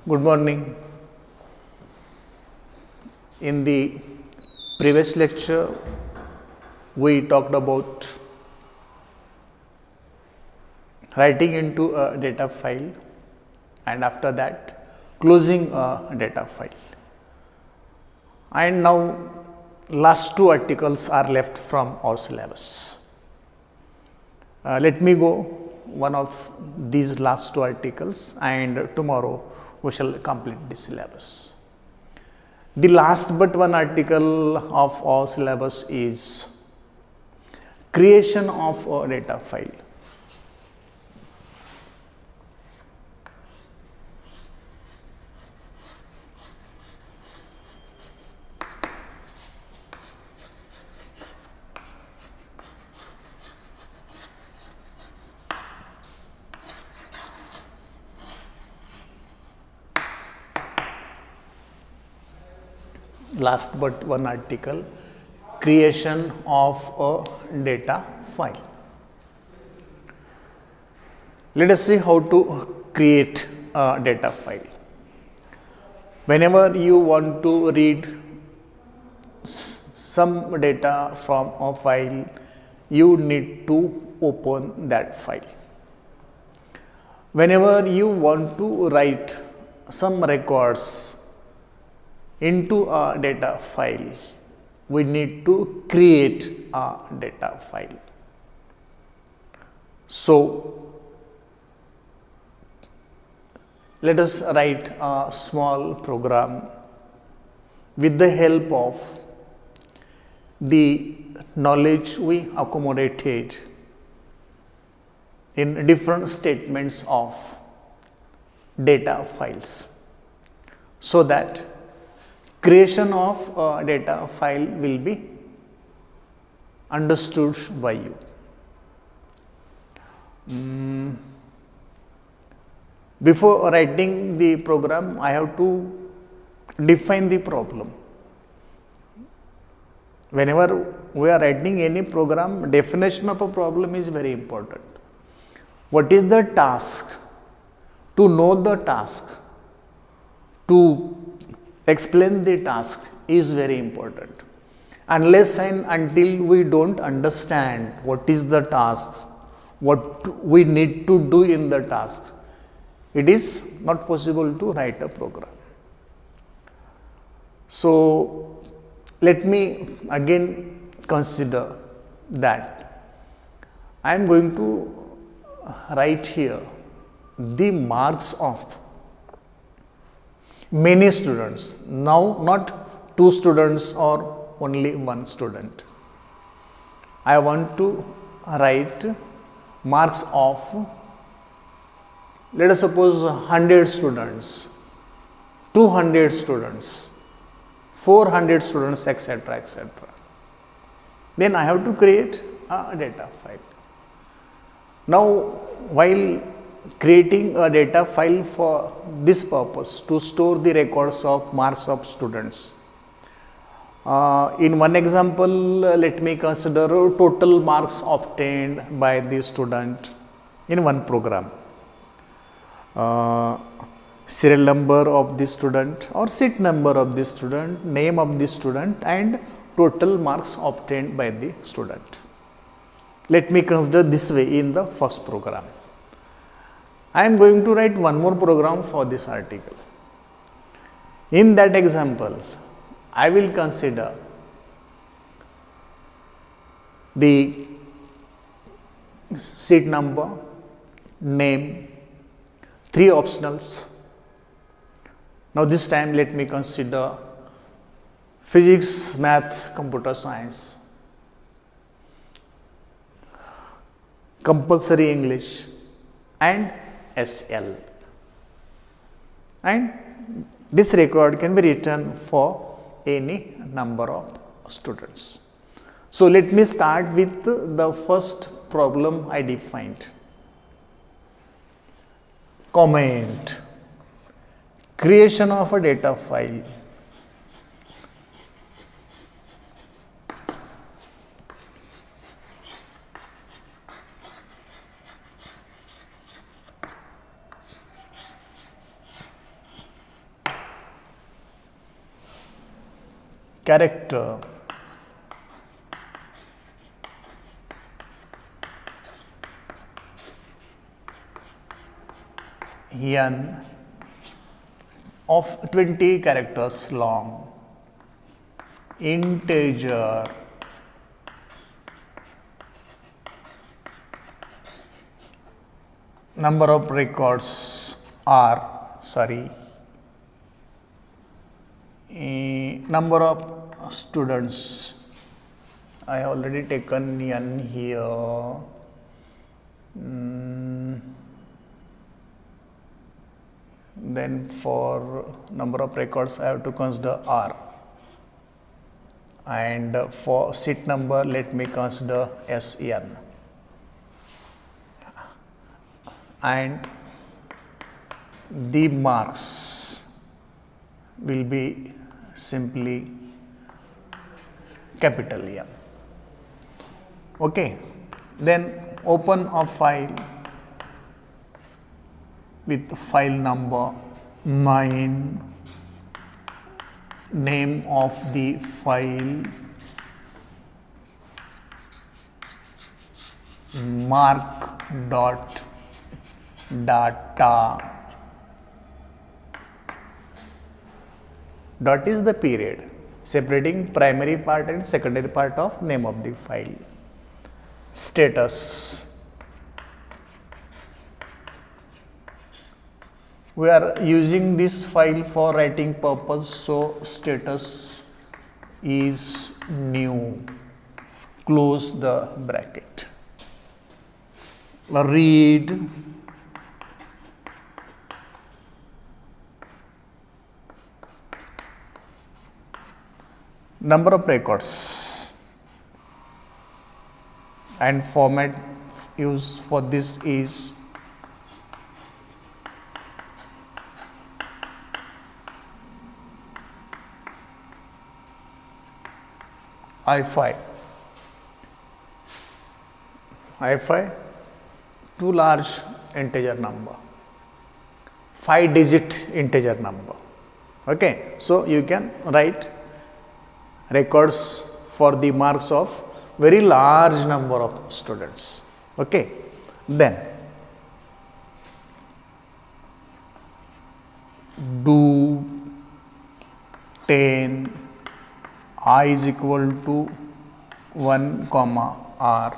Good morning. In the previous lecture, we talked about writing into a data file and after that closing a data file. And now last two articles are left from our syllabus. Let me go one of these last two articles and tomorrow we shall complete the syllabus. The last but one article of our syllabus is creation of a data file. Last but one article, creation of a data file. Let us see how to create a data file. Whenever you want to read some data from a file, you need to open that file. Whenever you want to write some records into a data file, we need to create a data file. So, let us write a small program with the help of the knowledge we accommodated in different statements of data files, so that creation of a data file will be understood by you. Before writing the program, I have to define the problem. Whenever we are writing any program, definition of a problem is very important. What is the task? To know the task, to explain the task is very important. Unless and until we don't understand what is the task, what we need to do in the task, it is not possible to write a program. So, let me again consider that I am going to write here the marks of many students, now not 2 students or only 1 student. I want to write marks of, let us suppose 100 students, 200 students, 400 students, etc., etc. Then I have to create a data file. Now, while creating a data file for this purpose, to store the records of marks of students. In one example, let me consider total marks obtained by the student in one program. Serial number of the student or seat number of the student, name of the student and total marks obtained by the student. Let me consider this way in the first program. I am going to write one more program for this article. In that example, I will consider the seat number, name, 3 optionals. Now, this time let me consider physics, math, computer science, compulsory English and SL, and this record can be written for any number of students. So, let me start with the first problem I defined. Comment: creation of a data file. character, n of 20 characters long, integer, number of records are number of students. I have already taken n here. Then for number of records I have to consider r, and for seat number let me consider Sn, and the marks will be simply capital M. Okay. Then open a file with file number 9, name of the file mark.data. Dot is the period separating primary part and secondary part of name of the file. Status. We are using this file for writing purpose, so status is new. Close the bracket. Read number of records, and format used for this is I5. I5 too large integer number, 5-digit integer number. Okay, so you can write records for the marks of very large number of students. Okay, then do 10 I is equal to 1 comma r,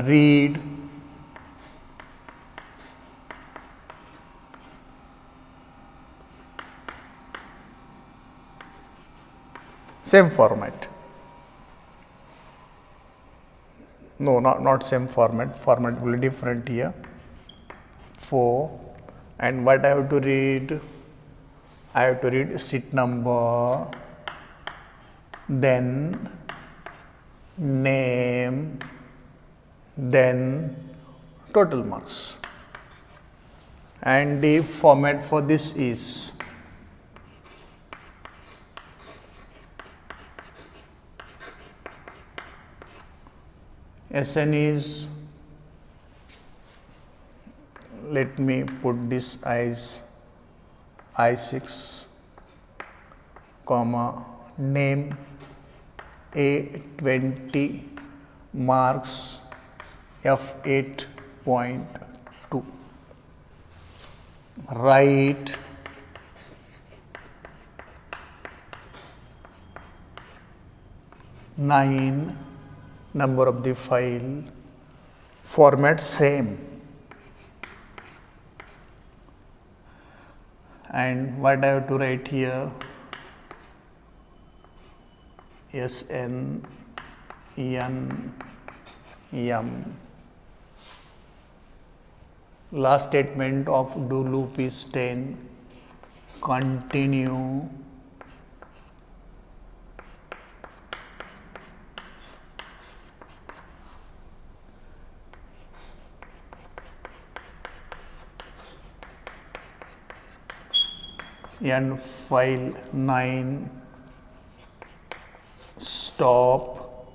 read same format. No, not same format. Format will be different here. 4, and what I have to read? I have to read seat number, then name, then total marks, and the format for this is Sn is, let me put this as I6, comma name A20 marks F8.2, write nine, number of the file, format same, and what I have to write here? Sn n m. Last statement of do loop is 10. Continue and file 9, stop,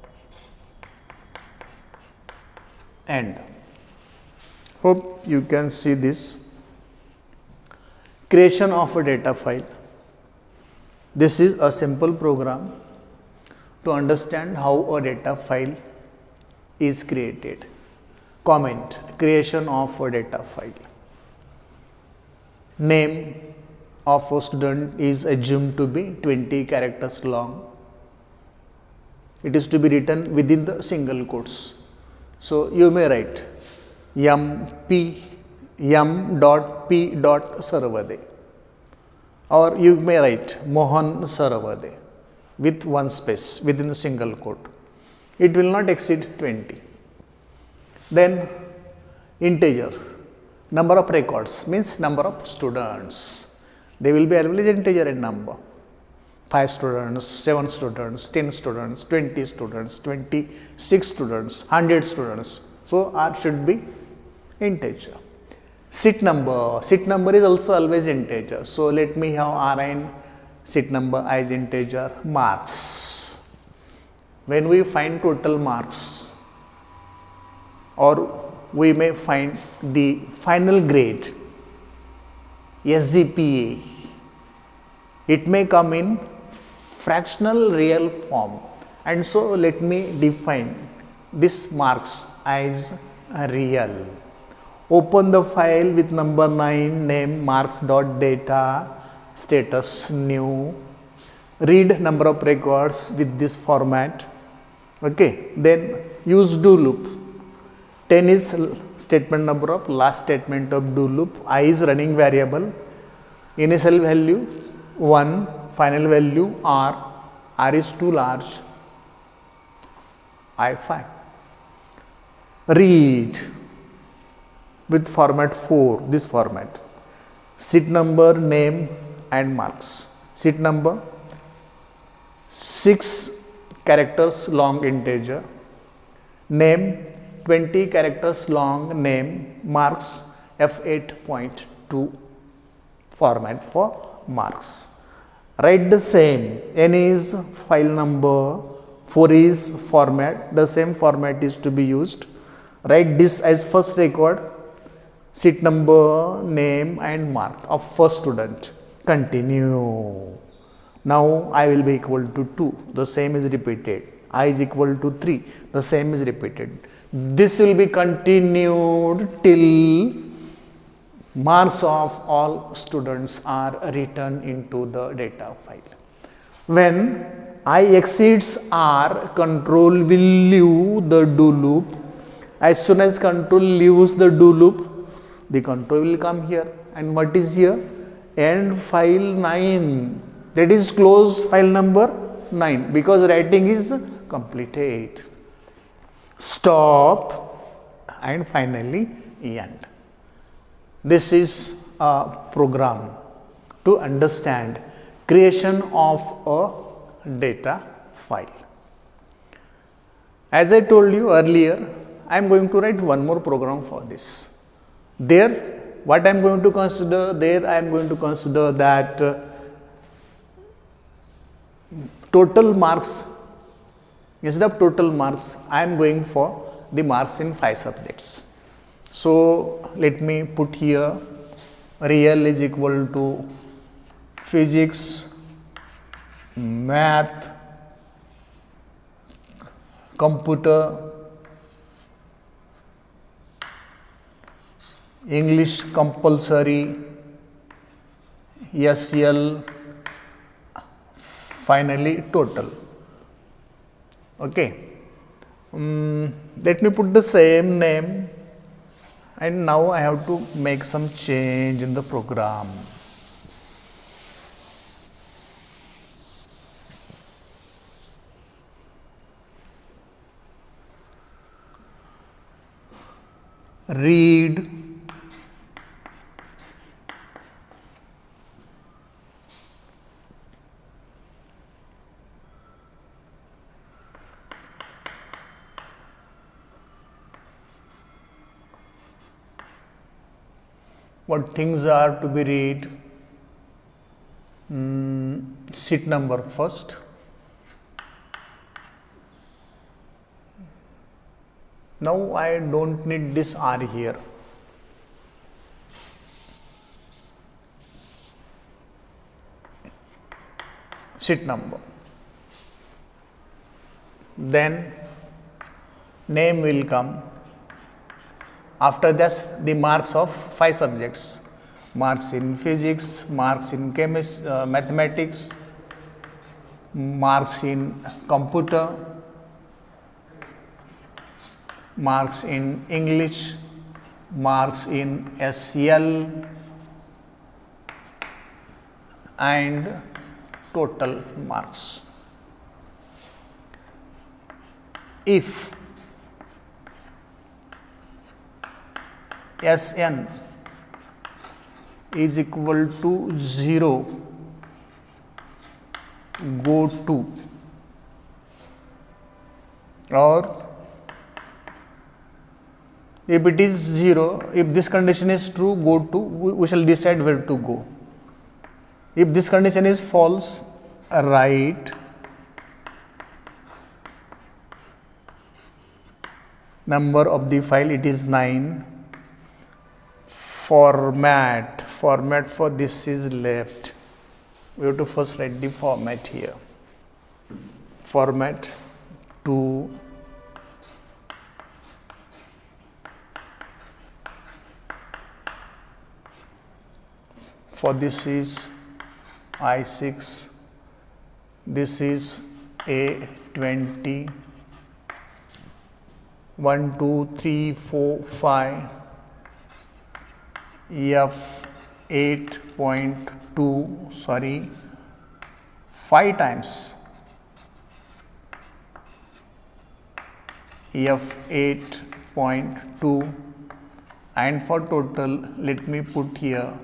end. Hope you can see this. Creation of a data file. This is a simple program to understand how a data file is created. Comment: creation of a data file. Name of a student is assumed to be 20 characters long. It is to be written within the single quotes. So, you may write m.p.sarvade, or you may write Mohan Sarvade with one space within a single quote. It will not exceed 20. Then integer, number of records means number of students. They will be always integer in number. 5 students, 7 students, 10 students, 20 students, 26 students, 100 students. So, R should be integer. Seat number is also always integer. So, let me have R and seat number as integer. Marks, when we find total marks, or we may find the final grade, SGPA, it may come in fractional real form, and so let me define this marks as real. Open the file with number 9, name marks.data, status new, read number of records with this format. Okay, then use do loop. 10 is statement number of last statement of do loop. I is running variable, initial value 1, final value R is too large, I 5. Read with format 4, this format. Seat number, name and marks. Seat number 6 characters long integer, name 20 characters long name, marks F8.2 format for marks. Write the same, N is file number, 4 is format, the same format is to be used. Write this as first record, seat number, name and mark of first student. Continue. Now I will be equal to 2, the same is repeated. I is equal to 3, the same is repeated. This will be continued till marks of all students are written into the data file. When I exceeds R, control will leave the do loop. As soon as control leaves the do loop, the control will come here. And what is here? End file 9. That is close file number 9, because writing is completed. Stop and finally end. This is a program to understand creation of a data file. As I told you earlier, I am going to write one more program for this. There, what I am going to consider, there I am going to consider that total marks, instead of total marks, I am going for the marks in 5 subjects. So, let me put here real is equal to physics, math, computer, English compulsory, SL, finally total. Okay. Let me put the same name. And now I have to make some change in the program. Read what things are to be read. Seat number first. Now I don't need this R here. sheet number. Then name will come. After that, the marks of 5 subjects: marks in physics, marks in mathematics, marks in computer, marks in English, marks in SEL, and total marks. If Sn is equal to 0, go to, or if it is 0, if this condition is true, go to, we shall decide where to go. If this condition is false, write number of the file, it is 9. Format for this is left. We have to first write the format here. Format to for this is I6, this is A20, 1 2 3 4 5, F8.2, sorry, 5 times F8.2, and for total let me put here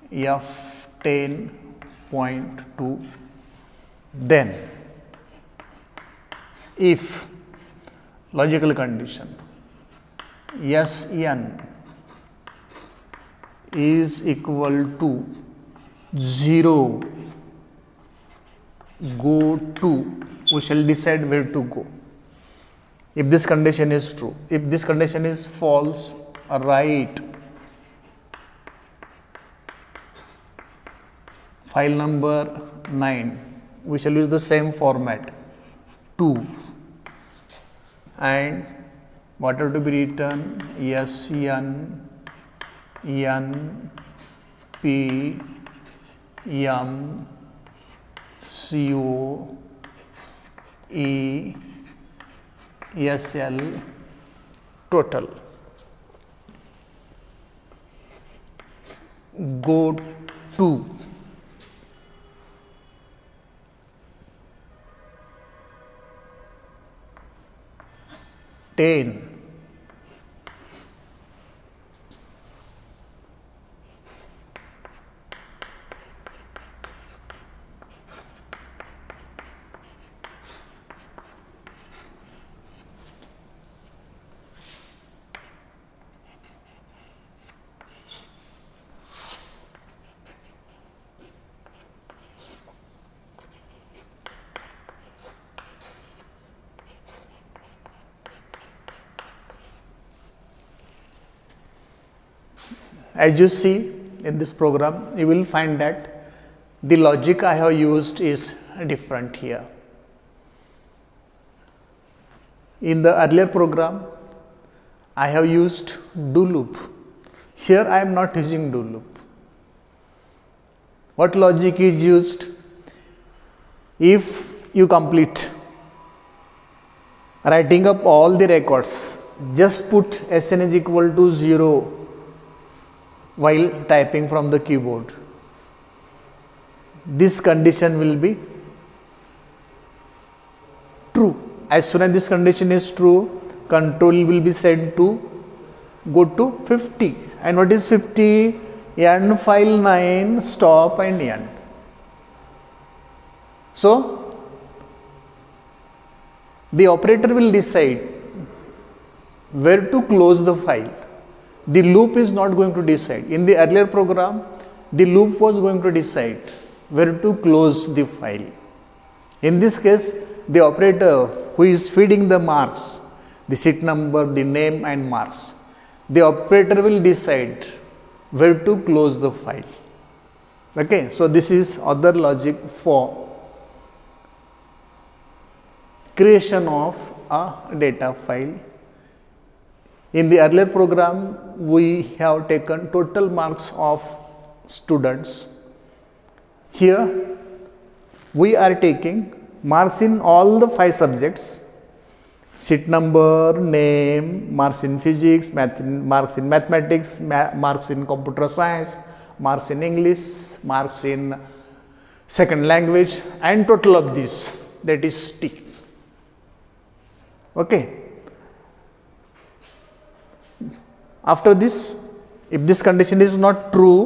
F10.2. Then if logical condition Sn is equal to 0, go to, we shall decide where to go. If this condition is true, if this condition is false, write file number 9. We shall use the same format 2, and what are to be written? Sn N P M CO E SL total. Go to ten. As you see in this program, you will find that the logic I have used is different here. In the earlier program, I have used do loop. Here I am not using do loop. What logic is used? If you complete writing up all the records, just put Sn is equal to 0 while typing from the keyboard. This condition will be true. As soon as this condition is true, control will be sent to go to 50. And what is 50? End file 9, stop and end. So, the operator will decide where to close the file. The loop is not going to decide. In the earlier program, the loop was going to decide where to close the file. In this case, the operator who is feeding the marks, the sheet number, the name and marks, the operator will decide where to close the file. Okay, so this is other logic for creation of a data file. In the earlier program, we have taken total marks of students. Here, we are taking marks in all the 5 subjects: seat number, name, marks in physics, marks in mathematics, marks in computer science, marks in English, marks in second language, and total of this, that is T. Okay. After this, if this condition is not true,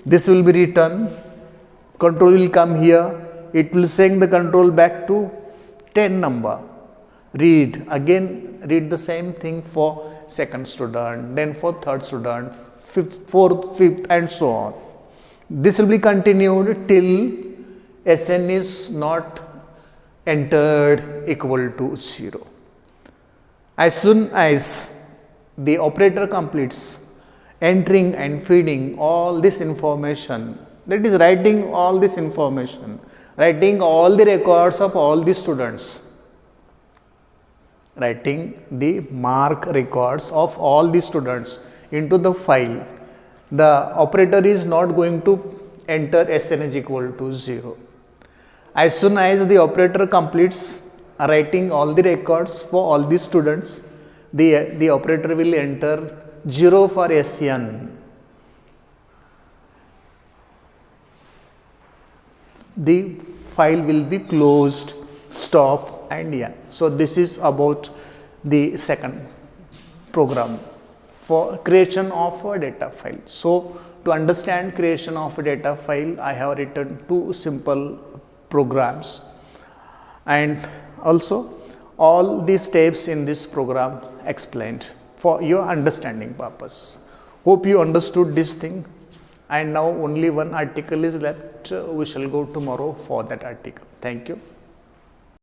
this will be written, control will come here, it will send the control back to 10 number. Read the same thing for second student, then for third student, fourth, fifth, and so on. This will be continued till SN is not entered equal to 0. As soon as the operator completes entering and feeding all this information, that is writing all this information, writing all the records of all the students, writing the mark records of all the students into the file, the operator is not going to enter SN is equal to 0. As soon as the operator completes writing all the records for all the students, the operator will enter 0 for SN. The file will be closed, stop, and N. So this is about the second program for creation of a data file. So to understand creation of a data file, I have written 2 simple programs, and also all the steps in this program explained for your understanding purpose. Hope you understood this thing, and now only one article is left. We shall go tomorrow for that article. Thank you.